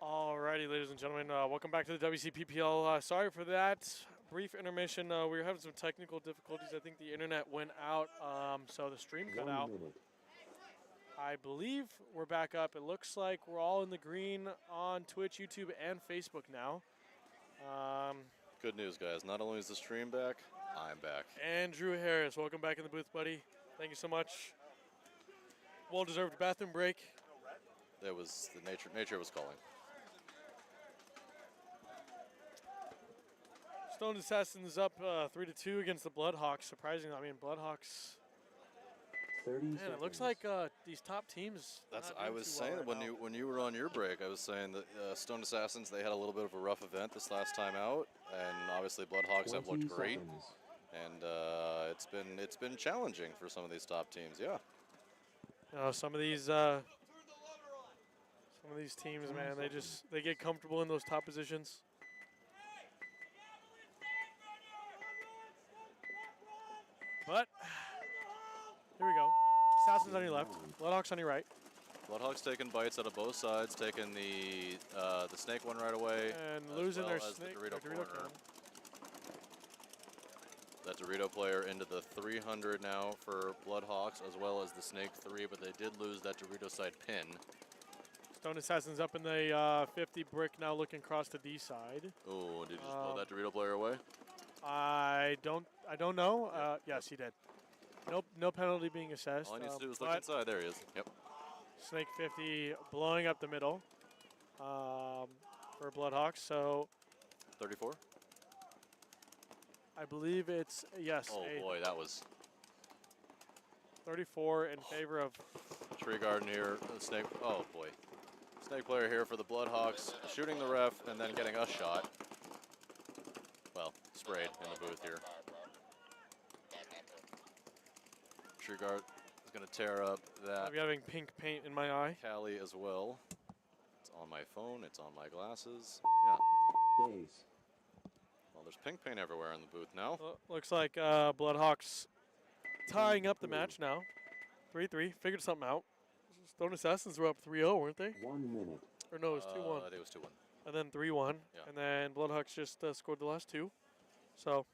Alrighty, ladies and gentlemen, welcome back to the WCPPL. Sorry for that brief intermission. We were having some technical difficulties. I think the internet went out, so the stream cut out. I believe we're back up. It looks like we're all in the green on Twitch, YouTube, and Facebook now. Good news, guys. Not only is the stream back, I'm back. Andrew Harris, welcome back in the booth, buddy. Thank you so much. Well-deserved bathroom break. It was the nature was calling. Stone Assassins up 3-2 against the Bloodhawks. Surprisingly, I mean, Bloodhawks. 30 Man, seconds. it looks like these top teams. I was saying when you were on your break, I was saying that Stone Assassins, they had a little bit of a rough event this last time out, and obviously Bloodhawks have looked great, and it's been challenging for some of these top teams. Yeah. Some of these teams, man, they get comfortable in those top positions. But here we go. Assassins on your left, Bloodhawks on your right. Bloodhawks taking bites out of both sides, taking the snake one right away, and losing their snake. The Dorito corner. That Dorito player into the 300 now for Bloodhawks, as well as the snake 3, but they did lose that Dorito side pin. Stone Assassins up in the 50 brick now, looking across the D side. Oh, did you just blow that Dorito player away? I don't know. Yes, he did. No penalty being assessed. All he needs to do is look inside. There he is. Yep. Snake 50 blowing up the middle for Bloodhawks. So 34. I believe it's yes. Oh boy, that was 34 in favor of Tree Garden here. The snake. Oh boy, snake player here for the Bloodhawks, shooting the ref and then getting a shot. Well, sprayed in the booth here. Tree Guard is going to tear up that. I'm having pink paint in my eye. Cali as well. It's on my phone. It's on my glasses. Yeah. Base. Well, there's pink paint everywhere in the booth now. Looks like Bloodhawks tying up the match now. 3-3. Figured something out. Stone Assassins were up 3-0, weren't they? 1 minute. Or no, it was 2-1. I think it was 2-1. And then 3-1. Yeah. And then Bloodhawks just scored the last two. So.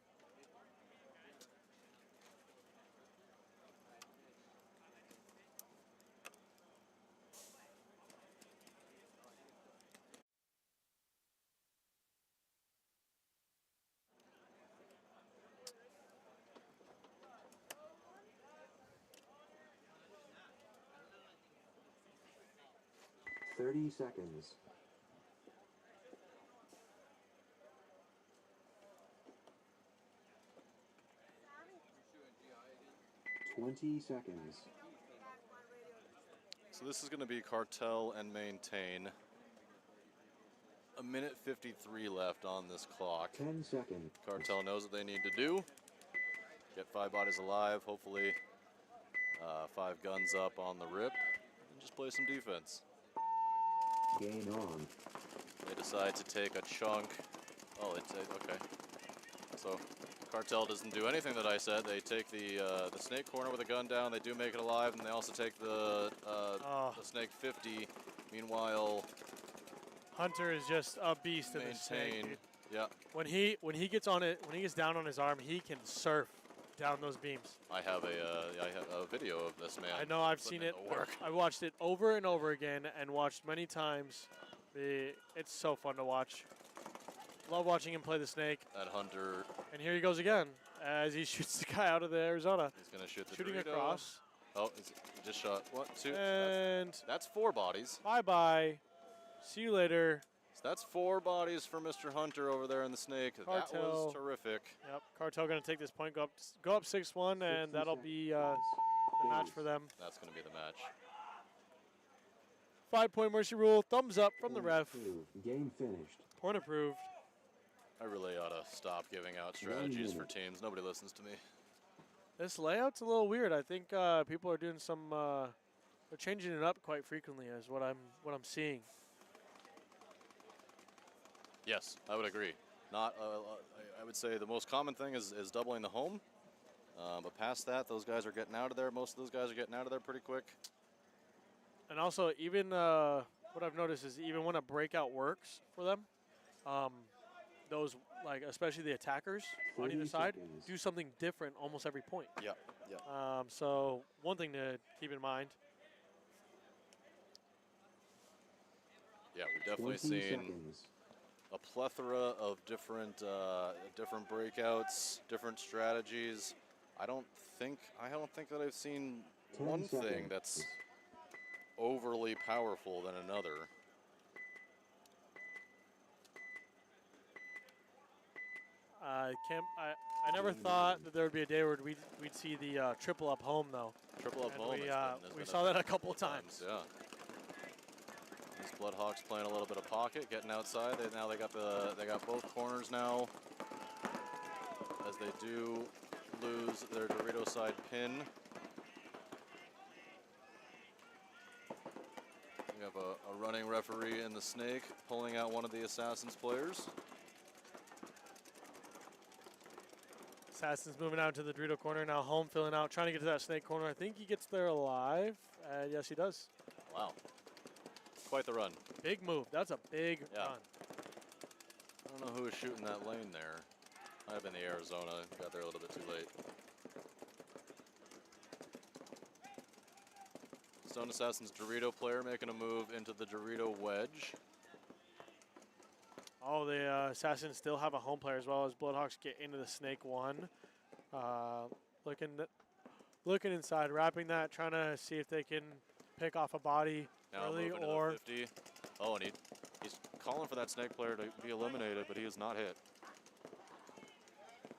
Thirty seconds. 20 seconds. So this is going to be Cartel and Maintain. A minute 53 left on this clock. 10 seconds. Cartel knows what they need to do. Get 5 bodies alive, hopefully 5 guns up on the rip, and just play some defense. Game on. They decide to take a chunk. Oh, okay. So Cartel doesn't do anything that I said. They take the snake corner with a gun down. They do make it alive, and they also take the snake 50. Meanwhile, Hunter is just a beast in the snake. Dude. Yeah. When he gets on it, when he gets down on his arm, he can surf down those beams. I have a video of this man. I know, I've seen it. I watched it over and over again and watched many times. It's so fun to watch. Love watching him play the snake. That Hunter. And here he goes again as he shoots the guy out of the Arizona. He's going to shoot the Shooting Dorito. Across. Oh, he just shot 1, 2. And that's 4 bodies. Bye-bye. See you later. So that's 4 bodies for Mr. Hunter over there in the snake. Cartel. That was terrific. Yep, Cartel going to take this point, go up 6-1, and that'll be the match for them. That's going to be the match. 5-point mercy rule. Thumbs up from the ref. Game finished. Point approved. I really ought to stop giving out strategies for teams. Nobody listens to me. This layout's a little weird. I think people are doing some. They're changing it up quite frequently, is what I'm seeing. Yes, I would agree. I would say the most common thing is doubling the home. But past that, those guys are getting out of there. Most of those guys are getting out of there pretty quick. And also, even with what I've noticed is even when a breakout works for them, those, like, especially the attackers on 30 either side, seconds. do something different almost every point. Yeah. So one thing to keep in mind. Yeah, we've definitely 20 seen seconds. a plethora of different different breakouts, different strategies. I don't think that I've seen 10 one thing seconds. that's overly powerful than another. I never thought that there would be a day where we'd see the triple up home though. Triple up And home. we saw that a couple of times. Yeah. These Bloodhawks playing a little bit of pocket, getting outside. They got both corners now, as they do lose their Dorito side pin. We have a running referee in the Snake pulling out one of the Assassins players. Assassin's moving out to the Dorito corner now. Home filling out, trying to get to that Snake corner. I think he gets there alive. Yes, he does. Wow. Quite the run. Big move. That's a big run. I don't know who was shooting that lane there. Might have been the Arizona. Got there a little bit too late. Stone Assassin's Dorito player making a move into the Dorito wedge. Oh, the Assassins still have a home player as well as Bloodhawks get into the Snake one. Looking inside, wrapping that, trying to see if they can pick off a body Now early moving to or the 50. Oh, and he's calling for that Snake player to be eliminated, but he is not hit.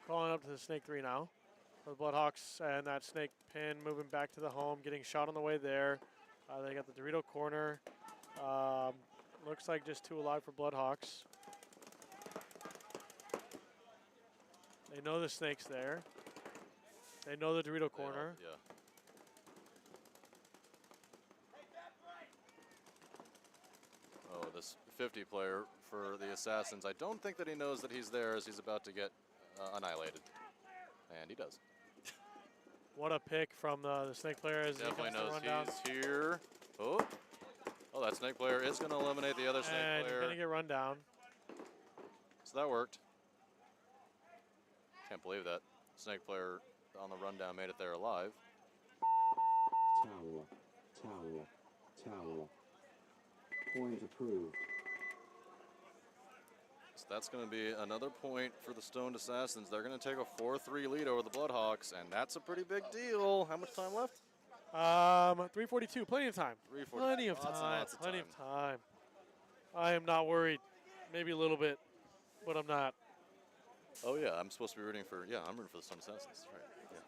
crawling up to the Snake 3 now. For the Bloodhawks and that Snake pin moving back to the home, getting shot on the way there. They got the Dorito corner. Looks like just 2 alive for Bloodhawks. They know the Snake's there. They know the Dorito corner. Yeah. Oh, this 50 player for the Assassins. I don't think that he knows that he's there as he's about to get annihilated. And he does. What a pick from the Snake player as Definitely he comes knows to run down. he's here. Oh, that Snake player is going to eliminate the other Snake And player. going to get run down. So that worked. Can't believe that Snake player on the rundown made it there alive. Tower. Point approved. So that's going to be another point for the Stoned Assassins. They're going to take a 4-3 lead over the Bloodhawks, and that's a pretty big deal. How much time left? 3:42, plenty of time. 3:40. Plenty of Lots and time. lots of Plenty time. of time. I am not worried. Maybe a little bit, but I'm not. Oh, yeah, I'm supposed to be rooting for, I'm rooting for the Stoned Assassins. Right. Yeah.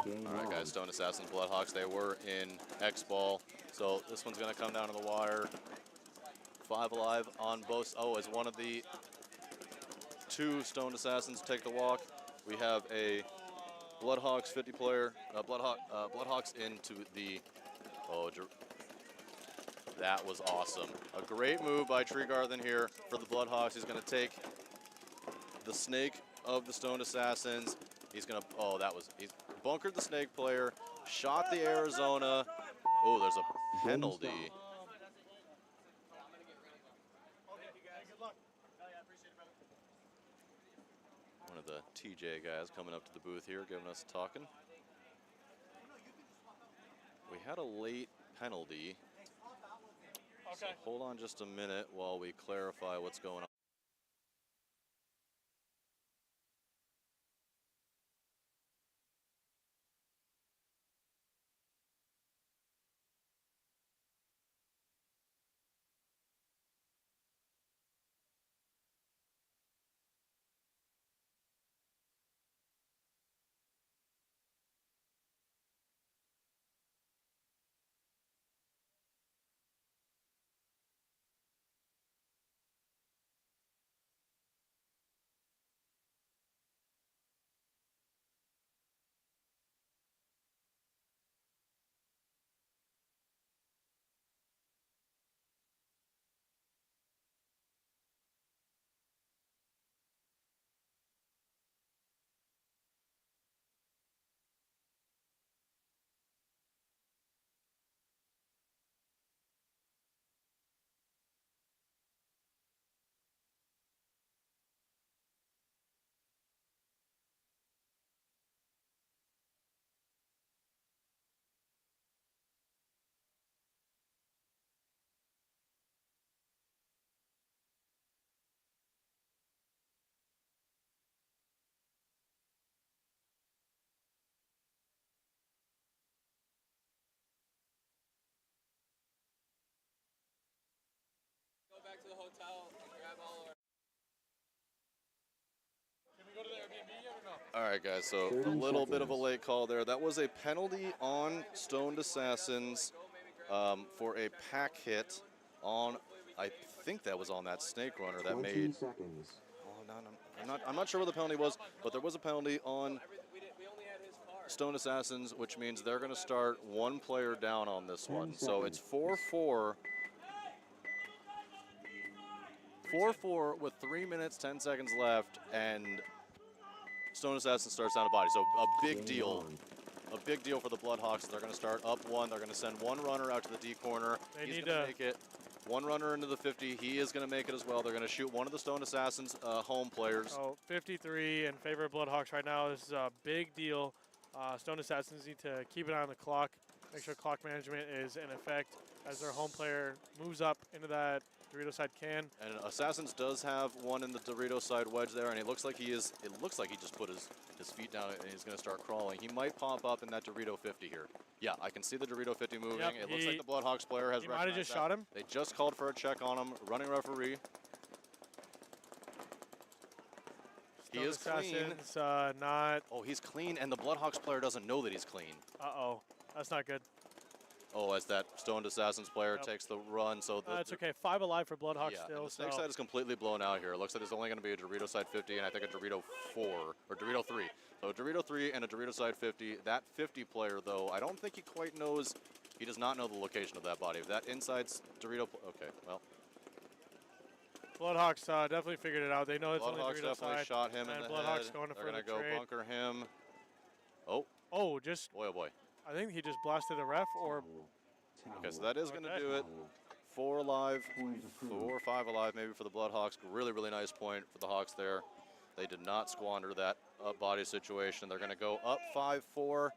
Game All right, on. guys, Stone Assassins, Bloodhawks, they were in X-Ball. So this one's going to come down to the wire. 5 alive on both. Oh, as one of the 2 Stone Assassins take the walk, we have a Bloodhawks 50 player, Bloodhawks into the, that was awesome. A great move by Treegarthen here for the Bloodhawks. He's going to take the snake of the Stoned Assassins. He's going to, he's bunkered the snake player, shot the Arizona. Oh, there's a penalty. One of the TJ guys coming up to the booth here, giving us a talking. We had a late penalty. So hold on just a minute while we clarify what's going on. Back to the hotel and grab all our... Can we go to the Airbnb yet or no? All right, guys, so 30 a little bit of a seconds. late call there. That was a penalty on Stoned Assassins for a pack hit on, I think that was on that snake runner that 20 made, seconds. oh, no, I'm not sure what the penalty was, but there was a penalty on We only had his car. Stoned Assassins, which means they're going to start one player down on this 10 one. So it's seconds. 4-4. 4-4 with 3 minutes, 10 seconds left, and Stoned Assassin starts down a body. So a big Game deal. on. A big deal for the Bloodhawks. They're going to start up one. They're going to send one runner out to the D corner. They He's need going to to- make it. One runner into the 50. He is going to make it as well. They're going to shoot one of the Stoned Assassins home players. Oh, 53 in favor of Bloodhawks right now. This is a big deal. Stone Assassins need to keep an eye on the clock, make sure clock management is in effect as their home player moves up into that Dorito side can. And Assassins does have one in the Dorito side wedge there, and it looks like he is. It looks like he just put his feet down and he's going to start crawling. He might pop up in that Dorito 50 here. Yeah, I can see the Dorito 50 moving. Yep, It looks like the Bloodhawks player has He might have recognized just that. shot him. They just called for a check on him. Running referee. He is clean. Assassins, not. Oh, he's clean, and the Bloodhawks player doesn't know that he's clean. Uh-oh. That's not good. Oh, as that Stoned Assassins player Yep. takes the run. So It's okay. 5 alive for Bloodhawks yeah, still. and the snake so side is completely blown out here. It looks like there's only going to be a Dorito side 50 and I think a Dorito 4 or Dorito 3. So a Dorito 3 and a Dorito side 50. That 50 player, though, I don't think he quite knows. He does not know the location of that body. If that inside's Dorito, okay, well. Bloodhawks definitely figured it out. They know it's only Bloodhawks the Dorito definitely side. shot him in and the Bloodhawks head. going to They're going to further go trade. bunker him. Oh, Oh, just, boy, oh boy. I think he just blasted the ref or. Okay, so that is going to Okay. do it. 4 alive, Point approved. 4 or 5 alive maybe for the Bloodhawks. Really, really nice point for the Hawks there. They did not squander that up body situation. They're going to go up 5-4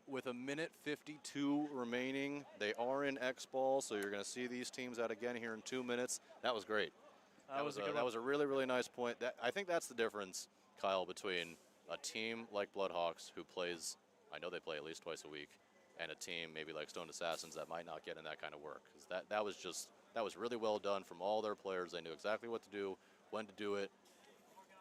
with a minute 52 remaining. They are in X ball, so you're going to see these teams out again here in 2 minutes. That was great. That was a good that one. was a really, really nice point. I think that's the difference, Kyle, between a team like Bloodhawks who plays, I know they play at least twice a week, and a team maybe like Stoned Assassins that might not get in that kind of work. Because that was really well done from all their players. They knew exactly what to do, when to do it,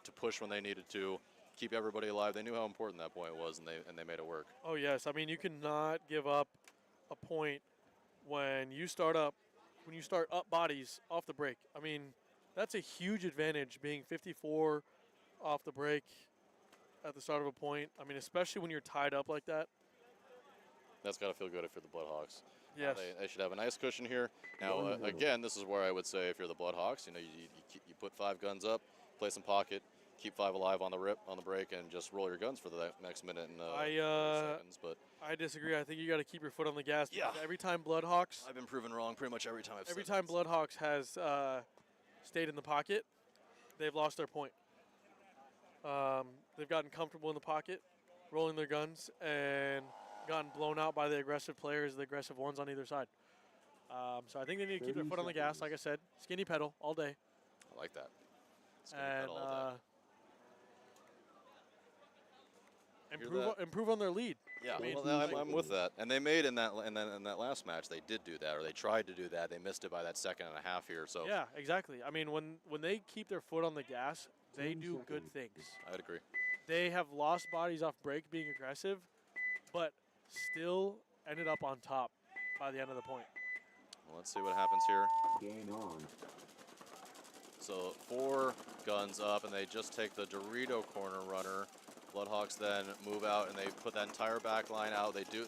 to push when they needed to, keep everybody alive. They knew how important that point was, and they made it work. Oh, yes. I mean, you cannot give up a point when you start up bodies off the break. I mean, that's a huge advantage being 54 off the break. at the start of a point. I mean, especially when you're tied up like that. That's got to feel good if you're the Bloodhawks. Yes. They should have a nice cushion here. Now, again, this is where I would say if you're the Bloodhawks, you know, you put 5 guns up, play some pocket, keep 5 alive on the break, and just roll your guns for the next minute and 30 seconds. But I disagree. I think you got to keep your foot on the gas. Yeah. Every time Bloodhawks. I've been proven wrong pretty much every time I've Every said time this. Bloodhawks has stayed in the pocket, they've lost their point. They've gotten comfortable in the pocket, rolling their guns, and gotten blown out by the aggressive players, the aggressive ones on either side. So I think they need to keep their foot on the gas, like I said. Skinny pedal all day. I like that. Skinny And pedal all day. improve on their lead. Yeah, I mean, well, I'm with that. And they made in that last match, they did do that, or they tried to do that. They missed it by that second and a half here. So Yeah, exactly. I mean, when they keep their foot on the gas, they 10 do good seconds. things. I'd agree. They have lost bodies off break being aggressive, but still ended up on top by the end of the point. Well, let's see what happens here. Game on. So 4 guns up, and they just take the Dorito corner runner. Bloodhawks then move out, and they put that entire back line out. They do.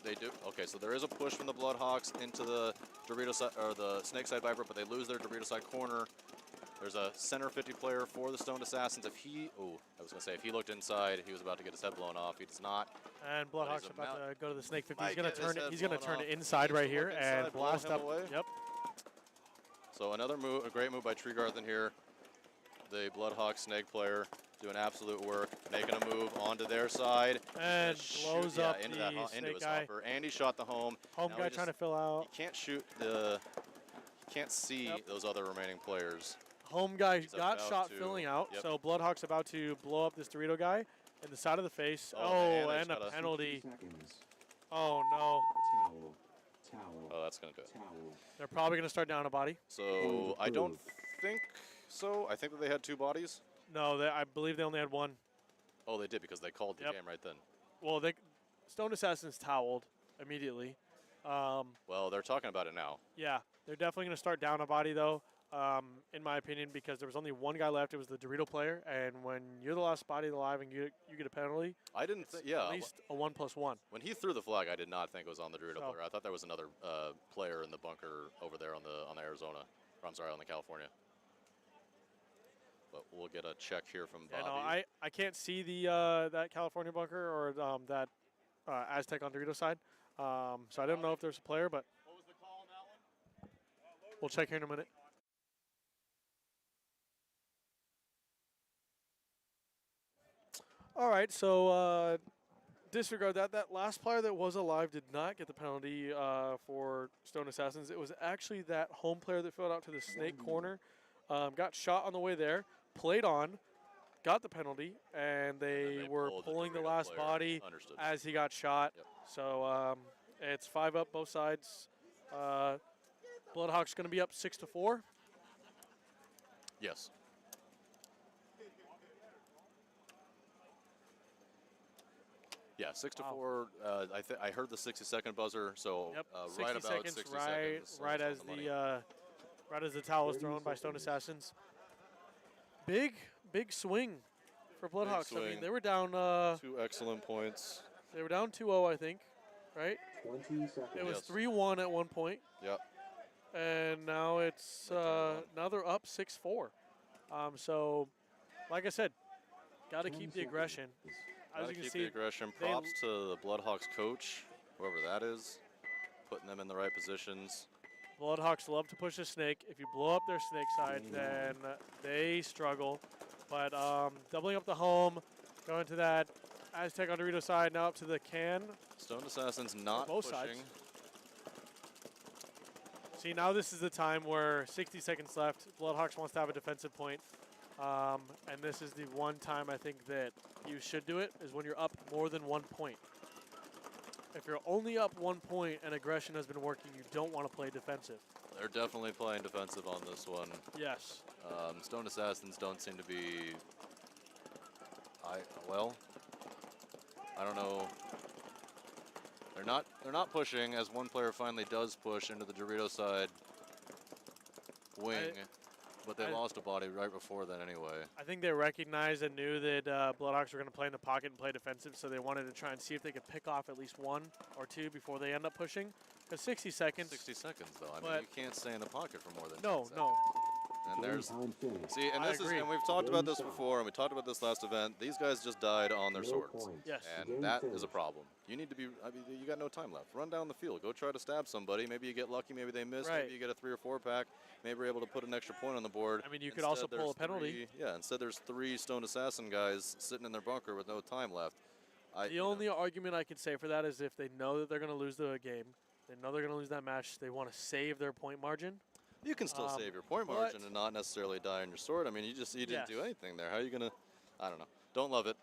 Okay, so there is a push from the Bloodhawks into the Dorito side, or the Snake side Viper, but they lose their Dorito side corner. There's a center 50 player for the Stoned Assassins. If he looked inside, he was about to get his head blown off. He does not. And But Bloodhawks he's are about to go to the Snake 50. Might He's gonna get his turn it. head He's gonna blown turn it off. inside He's right gonna here look inside, and blow blast him up. away. Yep. So another move, a great move by Treegarthen here. The Bloodhawk Snake player doing absolute work, making a move onto their side. And blows up into the into Snake his guy. hopper. And he shot the home. Home Now guy he trying to just- fill out. You can't shoot the. You can't see Yep. those other remaining players. Home guy He's got about shot to- filling out. yep. So Bloodhawk's about to blow up this Dorito guy in the side of the face. Oh, Oh, man, they and just a got a- penalty. 60 seconds. Oh no. Towel. Towel. Oh, that's gonna do it. Towel. They're probably gonna start down a body. So I don't think so. I think that they had 2 bodies. No, I believe they only had one. Oh, they did because they called the Yep. game right then. Well, Stone Assassin's toweled immediately. Well, they're talking about it now. Yeah, they're definitely going to start down a body, though, in my opinion, because there was only one guy left. It was the Dorito player, and when you're the last body alive and you get a penalty, I didn't it's think. Yeah, at least a 1+1. when he threw the flag, I did not think it was on the Dorito So- player. I thought there was another player in the bunker over there on the Arizona. Or I'm sorry, on the California. But we'll get a check here from Yeah, Bobby. no, I can't see the that California bunker or that Aztec on Dorito side, so I don't know if there's a player, but What was the call on that one? we'll check here in a minute. All right, so disregard that. That last player that was alive did not get the penalty for Stone Assassins. It was actually that home player that filled out to the Snake corner, got shot on the way there, played on, got the penalty, and they were pulled the pulling the Dorito last player. body Understood. as he got shot. Yep. So it's 5 up both sides. Bloodhawks going to be up 6-4. Yes. Yeah, 6-4. I heard the 60-second buzzer, so Yep, right 60 about seconds, 60 right, seconds. right almost as on the money. the right as the towel was thrown by Stone Assassins. Big swing for Bloodhawks. I mean, swing. they were down. 2 excellent points. They were down 2-0, I think, right? 20 seconds. It was Yes. 3-1 at one point, Yep. and now it's now they're up 6-4. So, like I said, got to 10 keep the seconds. aggression. As Gotta you can keep see, the aggression. they- Props to the Bloodhawks coach, whoever that is, putting them in the right positions. Bloodhawks love to push the snake. If you blow up their snake side, then they struggle. But doubling up the home, going to that Aztec on Dorito side, now up to the can. Stone Assassins not both pushing. sides. See, now this is the time where 60 seconds left. Bloodhawks wants to have a defensive point. And this is the one time I think that you should do it, is when you're up more than 1 point. If you're only up 1 point and aggression has been working, you don't want to play defensive. They're definitely playing defensive on this one. Yes. Stone Assassins don't seem to be. Well, I don't know. They're not pushing, as one player finally does push into the Dorito side wing. But they lost a body right before then anyway. I think they recognized and knew that Bloodhawks were going to play in the pocket and play defensive, so they wanted to try and see if they could pick off at least 1 or 2 before they end up pushing. Because 60 seconds. 60 seconds, though. I mean, you can't stay in the pocket for more than 10 seconds. No. And there's, Time finished. see, and this is, and we've talked about this before, and we talked about this last event. These guys just died on their No swords, points. Yes. and that is a problem. You need to be. I mean, you got no time left. Run down the field. Go try to stab somebody. Maybe you get lucky. Maybe they miss. Right. Maybe you get a 3 or 4 pack. Maybe you're able to put an extra point on the board. I mean, you could also Instead, pull a there's penalty. Yeah. Instead, there's 3 Stone Assassin guys sitting in their bunker with no time left. The only argument I could say for that is if they know that they're going to lose the game, they know they're going to lose that match, they want to save their point margin. You can still save your point margin and not necessarily die on your sword. I mean, you didn't do anything there. How are you gonna? I don't know. Don't love it.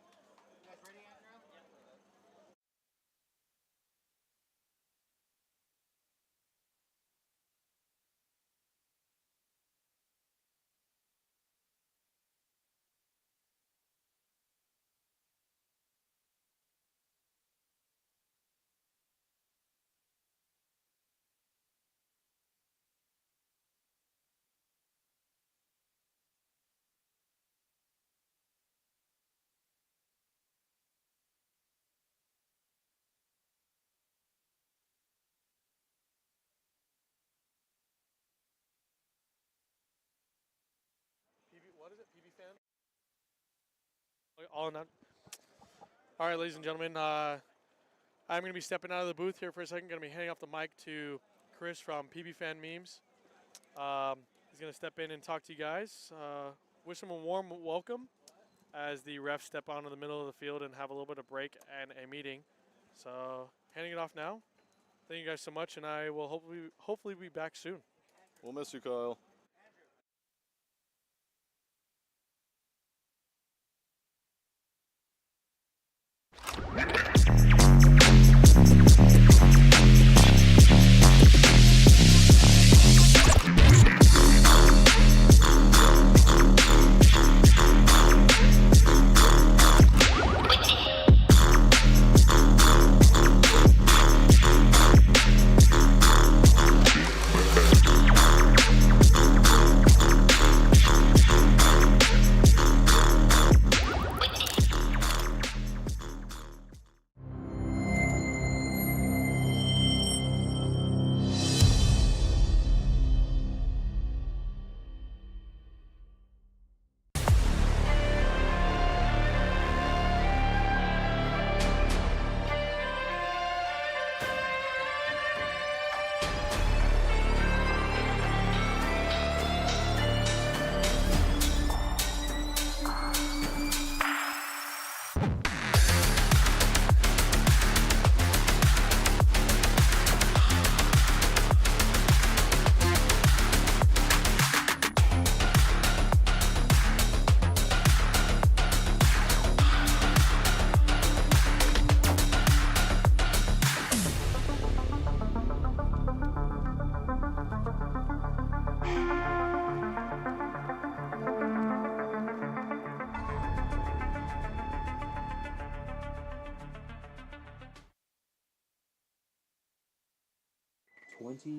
What is it? PB fan? All in on. All right, ladies and gentlemen, I'm going to be stepping out of the booth here for a second. Going to be handing off the mic to Chris from PB Fan Memes. He's going to step in and talk to you guys. Wish him a warm welcome as the refs step out in the middle of the field and have a little bit of break and a meeting. So handing it off now. Thank you guys so much, and I will hopefully be back soon. We'll miss you, Kyle.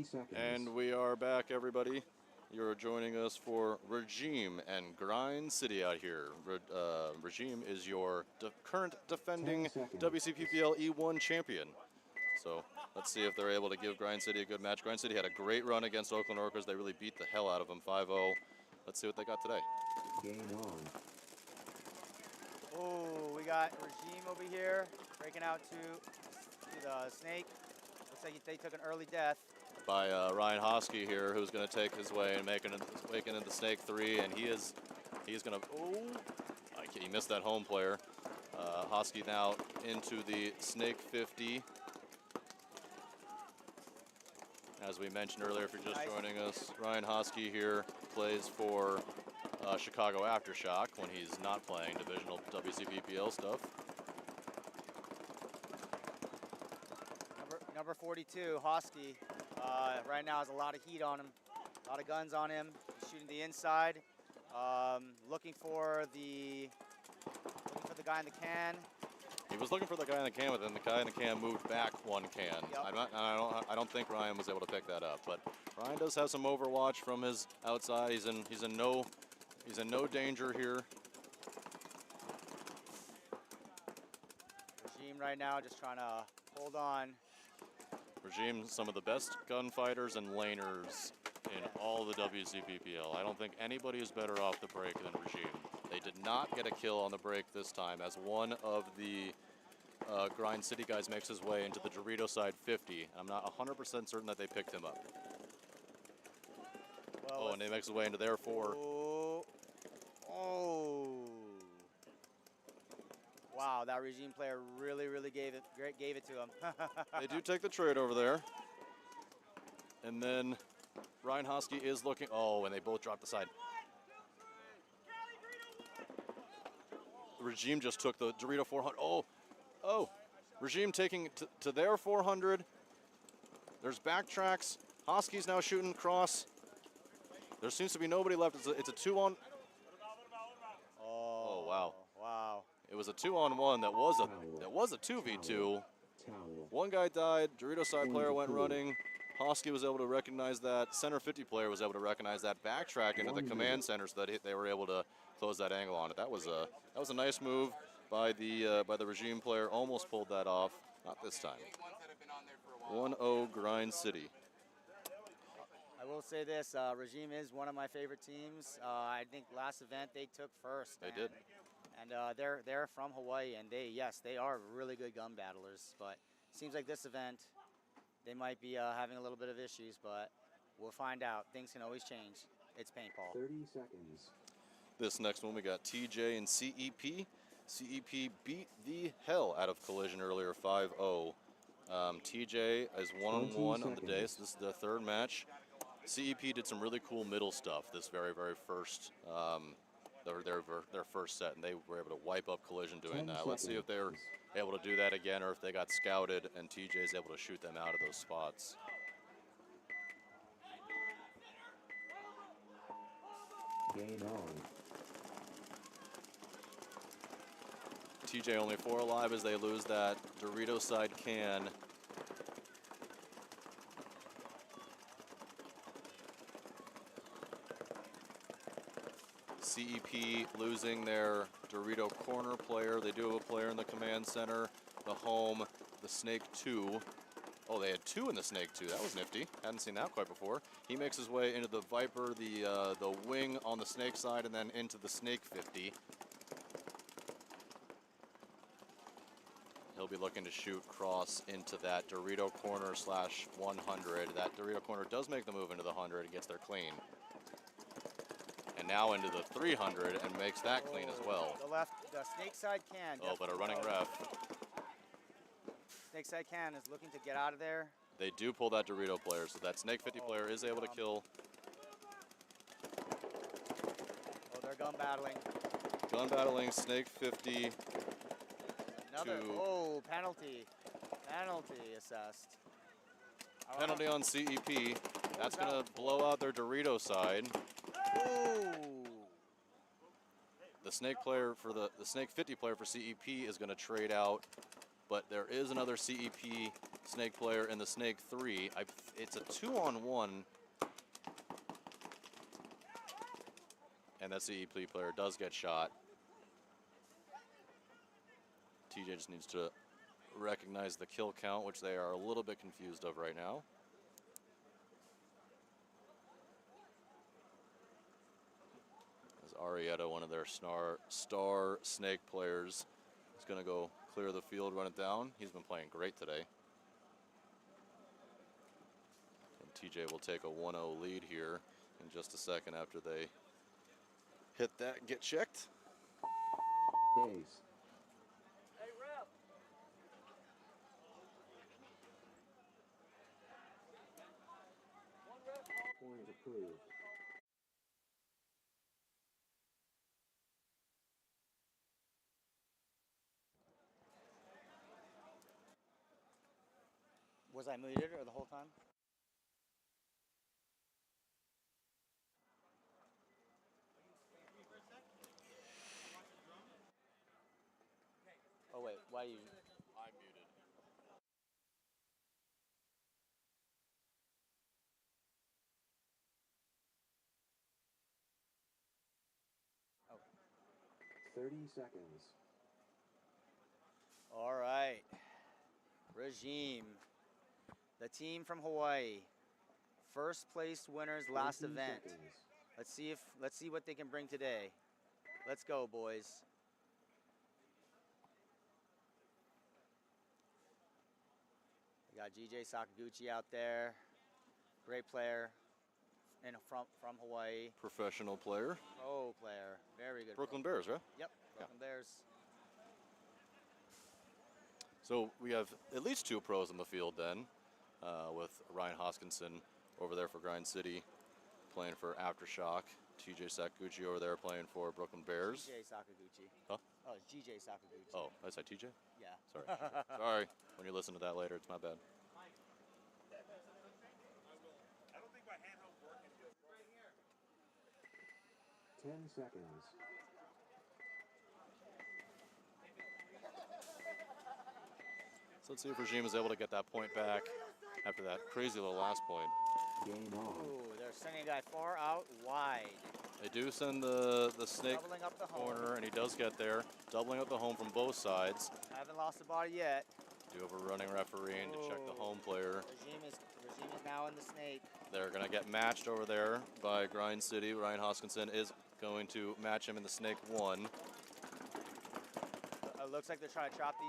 Seconds. And we are back, everybody. You're joining us for Regime and Grind City out here. Regime is your current defending WCPPL E1 champion. So let's see if they're able to give Grind City a good match. Grind City had a great run against Oakland Orcas. They really beat the hell out of them 5-0. Let's see what they got today. Game on. Oh, we got Regime over here breaking out to the Snake. Looks like they took an early death. By Ryan Hosky here, who's going to take his way and making it into Snake 3, and he's going to. Oh, he missed that home player. Hosky now into the Snake 50. As we mentioned earlier, if you're just joining us, Ryan Hosky here plays for Chicago Aftershock when he's not playing divisional WCPPL stuff. Number 42, Hosky, right now has a lot of heat on him, a lot of guns on him. He's shooting the inside, looking for the guy in the can, He was looking for the guy in the can, but then the guy in the can moved back one can. Yep. I don't think Ryan was able to pick that up, but Ryan does have some overwatch from his outside. He's in no danger here. Regime right now just trying to hold on. Regime, some of the best gunfighters and laners in all the WCPPL. I don't think anybody is better off the break than Regime. They did not get a kill on the break this time, as one of the Grind City guys makes his way into the Dorito side 50. I'm not 100% certain that they picked him up. Well, And they makes his way into their 4. Oh. Wow, that Regime player really gave it to him. They do take the trade over there. And then Ryan Hosky is looking. Oh, and they both dropped the side. Regime just took the Dorito 400. Oh, Regime taking to their 400. There's backtracks. Hosky's now shooting cross. There seems to be nobody left. It's a 2-on. Oh, wow. Wow. It was a 2-on-1 that was a 2v2. One guy died. Dorito side player went running. Hosky was able to recognize that. Center 50 player was able to recognize that backtrack into the command center so that they were able to close that angle on it. That was a nice move by the Regime player. Almost pulled that off. Not this time. 1-0 Grind City. I will say this, Regime is one of my favorite teams. I think last event they took first. They did. And they're from Hawaii, and they are really good gun battlers. But it seems like this event, they might be having a little bit of issues, but we'll find out. Things can always change. It's paintball. 30 seconds. This next one, we got TJ and CEP. CEP beat the hell out of Collision earlier, 5-0. TJ is 1-on-1 on the day, so this is the third match. CEP did some really cool middle stuff this very first, their first set, and they were able to wipe up Collision doing that. Let's see if they're able to do that again, or if they got scouted and TJ is able to shoot them out of those spots. Game on. TJ only 4 alive as they lose that Dorito side can. CEP losing their Dorito corner player. They do have a player in the command center, the home, the Snake 2. Oh, they had 2 in the Snake 2. That was nifty. Hadn't seen that quite before. He makes his way into the Viper, the wing on the Snake side, and then into the Snake 50. He'll be looking to shoot cross into that Dorito corner / 100. That Dorito corner does make the move into the 100 and gets there clean. And now into the 300 and makes that clean as well. The Snake side can. Oh, but a running ref. Snake side can is looking to get out of there. They do pull that Dorito player, so that Snake 50 player is able to kill. Oh, they're gun battling. Gun battling, Snake 50. Another, penalty. Penalty assessed. Penalty on CEP. That's going to blow out their Dorito side. Ooh. The Snake player for the Snake 50 player for CEP is going to trade out, but there is another CEP Snake player in the Snake 3. It's a 2-on-1, and that CEP player does get shot. TJ just needs to recognize the kill count, which they are a little bit confused of right now. As Arietta, one of their star Snake players, is going to go clear the field, run it down. He's been playing great today. And TJ will take a 1-0 lead here in just a second after they hit that, get checked. Base. Point approved. Was I muted or the whole time? Oh wait, why you? I'm muted. 30 seconds. All right. Regime. The team from Hawaii. First place winners last 20 event. seconds. Let's see what they can bring today. Let's go, boys. We got GJ Sakaguchi out there. Great player. And from Hawaii. Professional player. Pro player. Very good. Brooklyn Bears, right? Yep. Brooklyn Bears. So we have at least 2 pros in the field then, with Ryan Hoskinson over there for Grind City, playing for Aftershock. TJ Sakaguchi over there playing for Brooklyn Bears. GJ Sakaguchi. Huh? Oh, it's GJ Sakaguchi. Oh, I said TJ? Yeah. Sorry. Sorry. When you listen to that later, it's my bad. I don't think my handheld working. Right here. 10 seconds. So let's see if Regime is able to get that point back after that crazy little last point. Game on. Ooh, they're sending a guy far out wide. They do send the snake Doubling up the home. corner, and he does get there. Doubling up the home from both sides. Haven't lost the body yet. Do have a running referee to check the home player. Regime is now in the snake. They're going to get matched over there by Grind City. Ryan Hoskinson is going to match him in the snake 1. Looks like they're trying to trap the.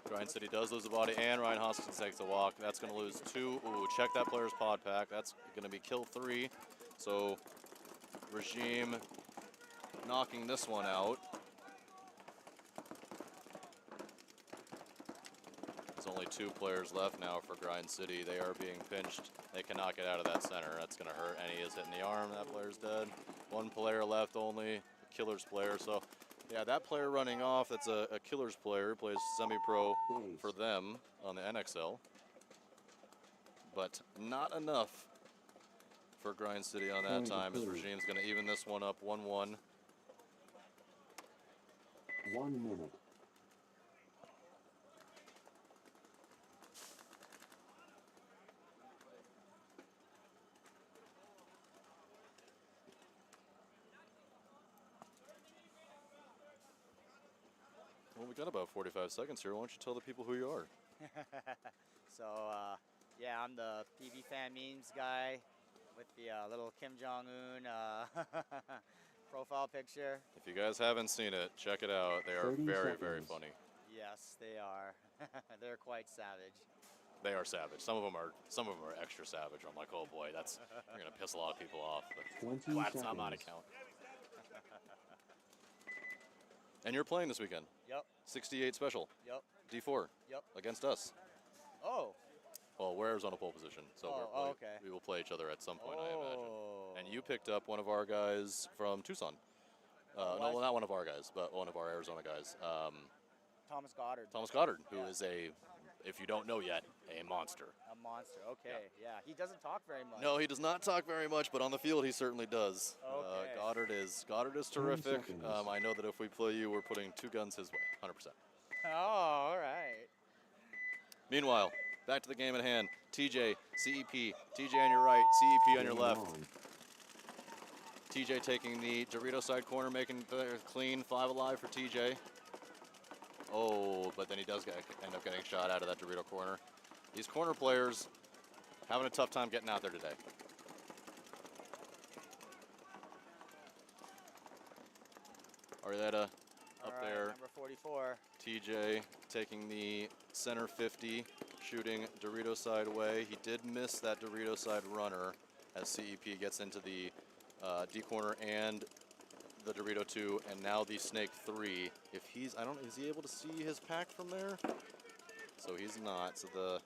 Grind City does lose the body, and Ryan Hoskinson takes a walk. That's going to lose 2. Ooh, check that player's pod pack. That's going to be kill 3. So Regime knocking this one out. There's only 2 players left now for Grind City. They are being pinched. They cannot get out of that center. That's going to hurt, and he is hitting the arm. That player's dead. 1 player left only, a Killers player. So, yeah, that player running off, that's a Killers player, plays semi-pro for them on the NXL. But not enough for Grind City on that time, as Regime's going to even this one up 1-1. 1 minute. Well, we got about 45 seconds here. Why don't you tell the people who you are? So, yeah, I'm the PB Fan Memes guy with the little Kim Jong-un profile picture. If you guys haven't seen it, check it out. They are 30 very, very seconds. funny. Yes, they are. They're quite savage. They are savage. Some of them are extra savage. I'm like, oh boy, that's you're gonna piss a lot of people off. But 20 glad it's not my seconds. account. And you're playing this weekend. Yep, 68 special. yep, D4 yep. against us. Oh, Well, we're Arizona pole position, so okay. we will play each other at some point, I imagine. Oh. And you picked up one of our guys from Tucson. Oh, No, I well, not one of our guys, but one of our Arizona guys. Thomas Goddard. Thomas Goddard, who Yeah. is if you don't know yet, a monster. A monster. Okay, yeah. He doesn't talk very much. No, he does not talk very much, but on the field he certainly does. Okay. Goddard is terrific. seconds. I know that if we play you, we're putting 2 guns his way, 100%. Oh, all right. Meanwhile, back to the game at hand. TJ, CEP, TJ on your right, CEP on your Game left. on. TJ taking the Dorito side corner, making the clean 5 alive for TJ. Oh, but then he does end up getting shot out of that Dorito corner. These corner players having a tough time getting out there today. Arietta All up right, there. Number 44. TJ taking the center 50, shooting Dorito side away. He did miss that Dorito side runner as CEP gets into the D corner and the Dorito 2, and now the Snake 3. If he's, is he able to see his pack from there? So he's not. So the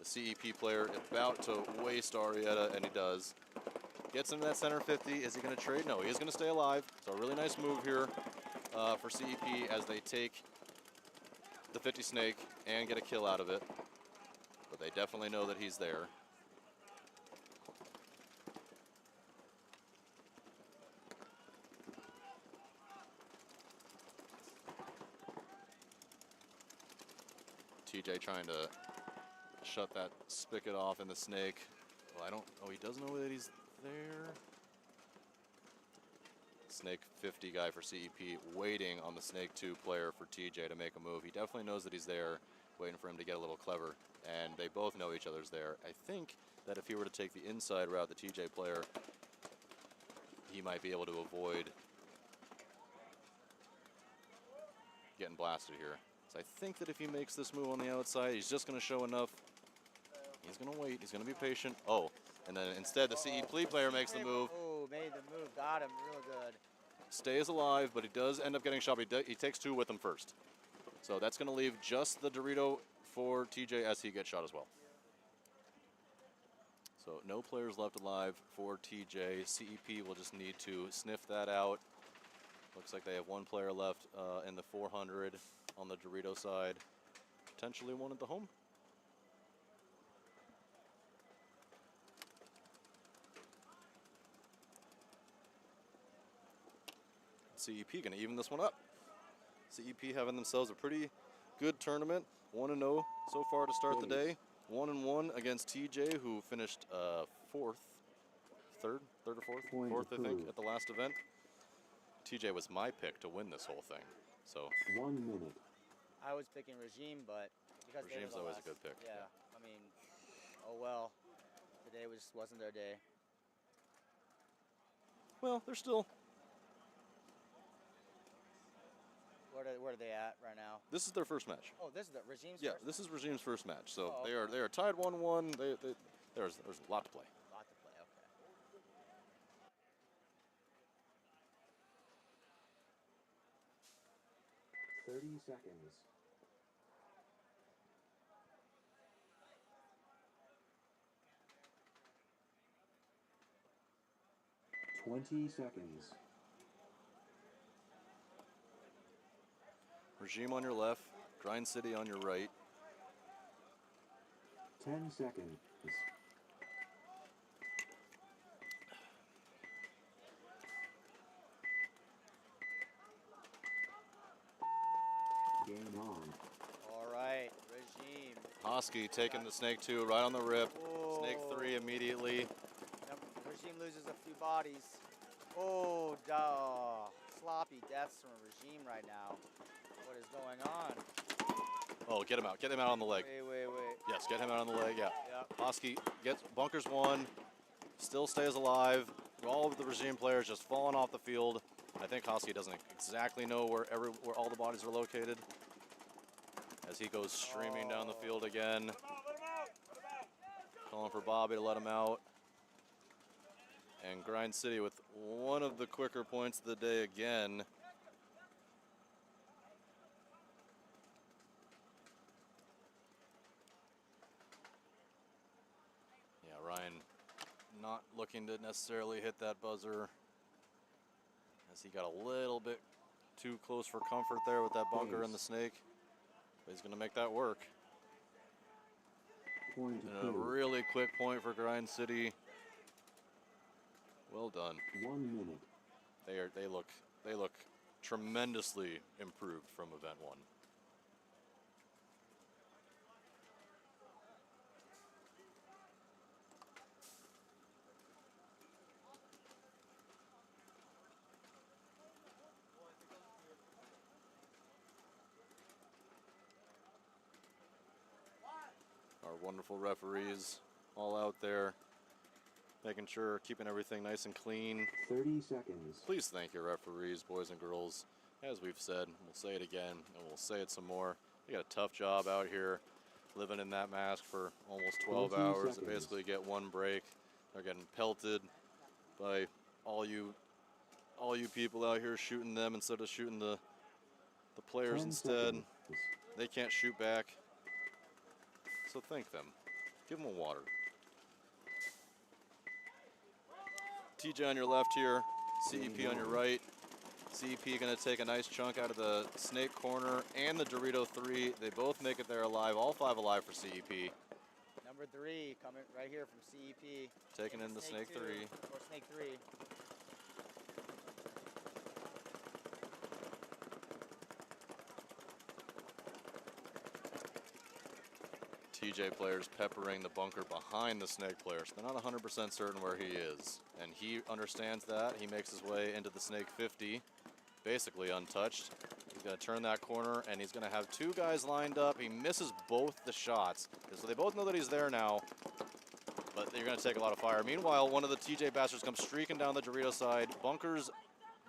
CEP player about to waste Arietta, and he does. Gets into that center 50. Is he going to trade? No, he is going to stay alive. So a really nice move here for CEP as they take the 50 Snake and get a kill out of it. But they definitely know that he's there. TJ trying to shut that spigot off in the snake. Well, oh, he does know that he's there. Snake 50 guy for CEP waiting on the Snake 2 player for TJ to make a move. He definitely knows that he's there, waiting for him to get a little clever. And they both know each other's there. I think that if he were to take the inside route, the TJ player, he might be able to avoid getting blasted here. So I think that if he makes this move on the outside, he's just going to show enough. He's going to wait. He's going to be patient. Oh, and then instead the CEP player makes the move. Oh, made the move. Got him real good. Stays alive, but he does end up getting shot. But he takes 2 with him first. So that's going to leave just the Dorito for TJ as he gets shot as well. So no players left alive for TJ. CEP will just need to sniff that out. Looks like they have 1 player left in the 400 on the Dorito side. Potentially 1 at the home. CEP going to even this one up. CEP having themselves a pretty good tournament. 1-0 so far to start the day. 1-1 against TJ, who finished third or fourth, I think, at the last event. TJ was my pick to win this whole thing. So 1 minute. I was picking Regime, but because they were Regime's the always last, a good pick. Yeah, I mean, oh well. Today wasn't their day. Well, they're still. Where are they at right now? This is their first match. Oh, this is the Regime's Yeah, first? this is Regime's first match. So Oh, they are tied 1-1. There's a lot to play. Lot to play, okay. 30 seconds. Twenty seconds. Regime on your left, Grind City on your right. 10 seconds. Game on. All right, Regime. Hosky taking the Snake 2 right on the rip. Snake Whoa. 3 immediately. Regime loses a few bodies. Oh, duh. Sloppy deaths from Regime right now. What is going on? Oh, get him out. Get him out on the leg. Wait. Yes, get him out on the leg, yeah. Yep. Hosky gets bunkers 1, still stays alive. All of the Regime players just falling off the field. I think Hosky doesn't exactly know where all the bodies are located as he goes streaming down the field again. Calling for Bobby to let him out. And Grind City with one of the quicker points of the day again. Yeah, Ryan not looking to necessarily hit that buzzer as he got a little bit too close for comfort there with that bunker and the snake. But he's going to make that work. Point And a really quick point for Grind City. Well done. 1 minute. They look tremendously improved from event 1. Our wonderful referees all out there, making sure, keeping everything nice and clean. 30 seconds. Please thank your referees, boys and girls. As we've said, we'll say it again, and we'll say it some more. They got a tough job out here, living in that mask for almost 12 20 hours. They seconds. basically get 1 break. They're getting pelted by all you people out here shooting them instead of shooting the players 10 instead. seconds. They can't shoot back. So thank them. Give them a water. TJ on your left here, CEP on your right. CEP going to take a nice chunk out of the snake corner and the Dorito 3. They both make it there alive, all 5 alive for CEP. Number 3 coming right here from CEP. Taking in the snake 2, 3. Or snake 3. TJ players peppering the bunker behind the snake player. So they're not 100% certain where he is. And he understands that. He makes his way into the snake 50, basically untouched. He's going to turn that corner, and he's going to have two guys lined up. He misses both the shots. So they both know that he's there now, but they're going to take a lot of fire. Meanwhile, one of the TJ bastards comes streaking down the Dorito side. Bunker's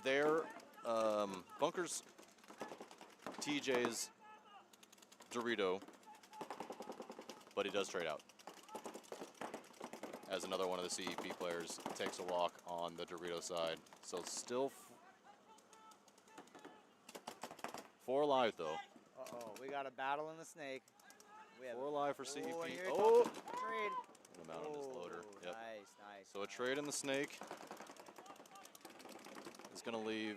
there. Bunker's TJ's Dorito, but he does trade out as another one of the CEP players takes a walk on the Dorito side. So still 4 alive though. Uh-oh, we got a battle in the snake. We have 4 alive for CEP. and here Oh! comes the trade. Put him out on his loader. Yep. Nice, nice. So a trade in the snake is going to leave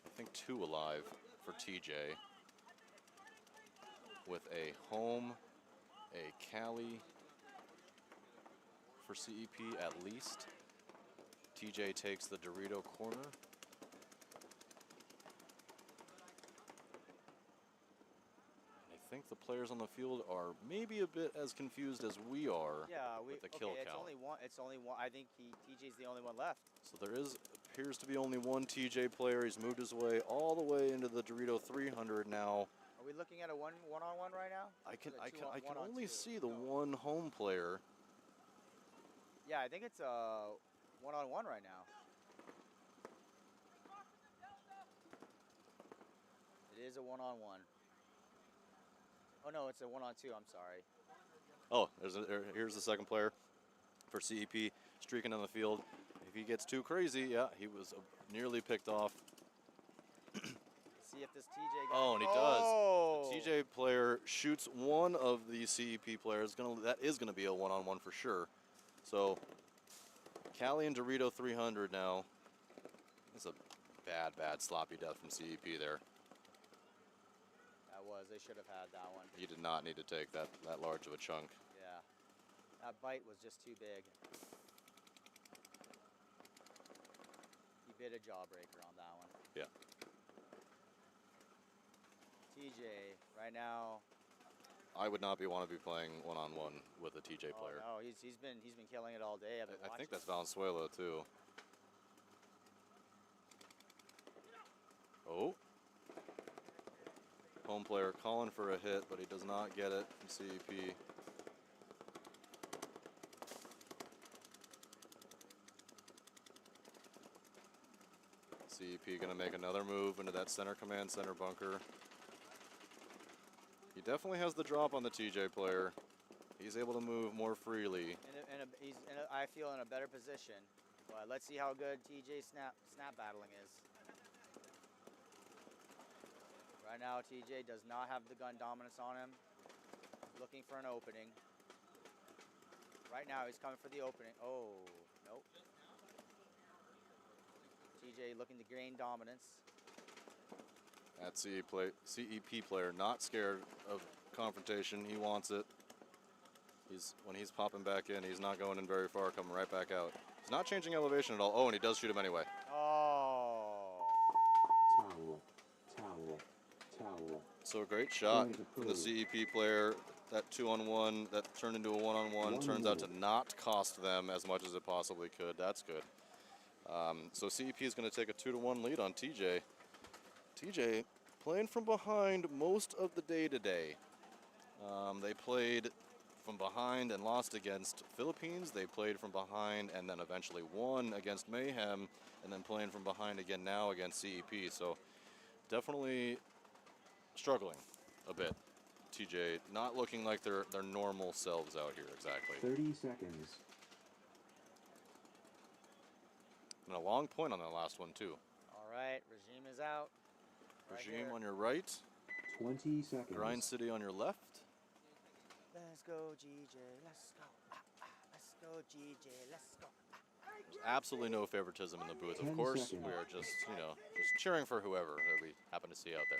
I think 2 alive for TJ, with a home, a Cali for CEP at least. TJ takes the Dorito corner. I think the players on the field are maybe a bit as confused as we are. Yeah, with the kill it's count. only one. It's only one. I think TJ's the only one left. So there appears to be only one TJ player. He's moved his way all the way into the Dorito 300 now. Are we looking at a one-on-one right now? I can Is it two on- one on only two? see the one home player. Yeah, I think it's a one-on-one right now. It is a one-on-one. Oh no, it's a one-on-two. I'm sorry. Oh, here's the second player for CEP streaking on the field. If he gets too crazy, yeah, he was nearly picked off. See if this TJ guy. Oh, and he Oh! does. The TJ player shoots one of the CEP players. That is gonna be a one-on-one for sure. So Cali and Dorito 300 now. That's a bad sloppy death from CEP there. That was. They should have had that one. You did not need to take that large of a chunk. Yeah. That bite was just too big. He bit a jawbreaker on that one. Yeah. TJ, right now. I would not want to be playing one-on-one with a TJ player. Oh no, he's been killing it all day. I've been I think watching. that's Valenzuela too. Oh. Home player calling for a hit, but he does not get it from CEP. CEP going to make another move into that center command center bunker. He definitely has the drop on the TJ player. He's able to move more freely. I feel in a better position. But let's see how good TJ snap battling is. Right now, TJ does not have the gun dominance on him. Looking for an opening. Right now, he's coming for the opening. Oh, nope. TJ looking to gain dominance. That CEP player not scared of confrontation. He wants it. When he's popping back in, he's not going in very far, coming right back out. He's not changing elevation at all. Oh, and he does shoot him anyway. Oh. Towel. So a great shot from the CEP player. That 2-on-1 that turned into a 1-on-1 turns out to not cost them as much as it possibly could. That's good. So CEP is going to take a 2-1 lead on TJ. TJ playing from behind most of the day today. They played from behind and lost against Philippines. They played from behind and then eventually won against Mayhem, and then playing from behind again now against CEP. So definitely struggling a bit. TJ not looking like their normal selves out here exactly. 30 seconds. And a long point on that last one too. All right, Regime is out. Regime on your right. 20 seconds. Grind City on your left. Let's go, GJ. Let's go. Let's go, GJ. Let's go. There's absolutely no favoritism in the booth. Of 10 course, seconds. we are just cheering for whoever that we happen to see out there.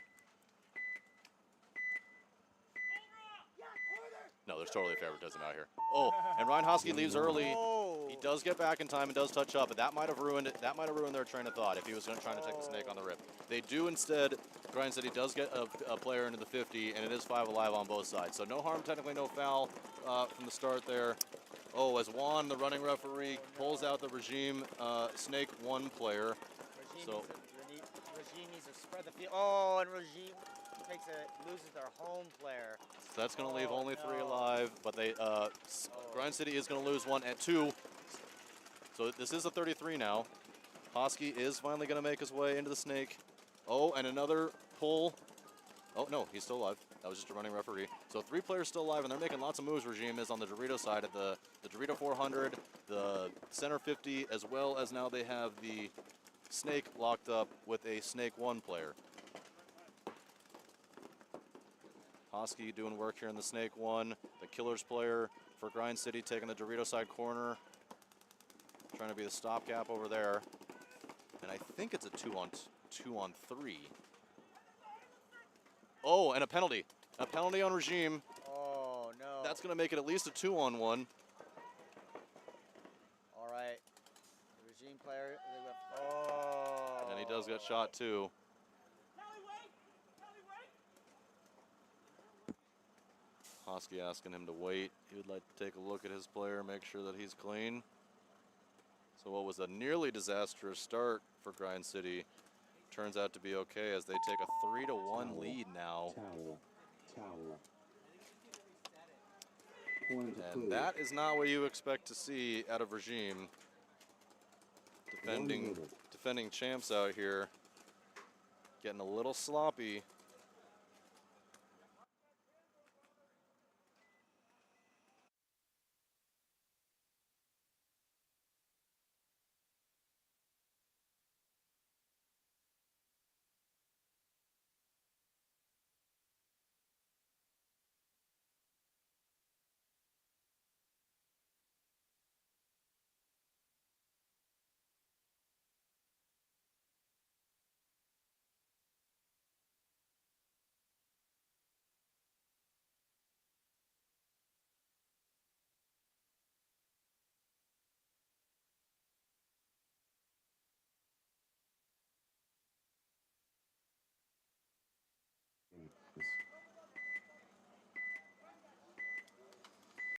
No, there's totally a favoritism out here. Oh, and Ryan Hosky leaves early. Oh. He does get back in time and does touch up, but that might have ruined it. That might have ruined their train of thought if he was trying to take the snake on the rip. They do instead. Grind City does get a player into the 50, and it is 5 alive on both sides. So no harm, technically no foul from the start there. Oh, as Juan, the running referee, pulls out the Regime Snake 1 player. Regime needs to spread the field. Oh, and Regime loses their home player. So that's going to leave only 3 alive, but they Grind City is going to lose 1 at 2. So this is a 33 now. Hosky is finally going to make his way into the snake. Oh, and another pull. Oh, no, he's still alive. That was just a running referee. So 3 players still alive, and they're making lots of moves. Regime is on the Dorito side of the Dorito 400, the center 50, as well as now they have the snake locked up with a snake 1 player. Hosky doing work here in the snake 1. The Killers player for Grind City taking the Dorito side corner. Trying to be the stopgap over there. And I think it's a 2-on-3. Oh, and a penalty. A penalty on Regime. Oh, no. That's going to make it at least a 2-on-1. All right. The Regime player. Oh. And he does get shot too. Hosky asking him to wait. He would like to take a look at his player, make sure that he's clean. So what was a nearly disastrous start for Grind City turns out to be okay as they take a 3-1 lead now. Towel. Point to And that is not what you expect to see out of Regime. Defending champs out here. Getting a little sloppy.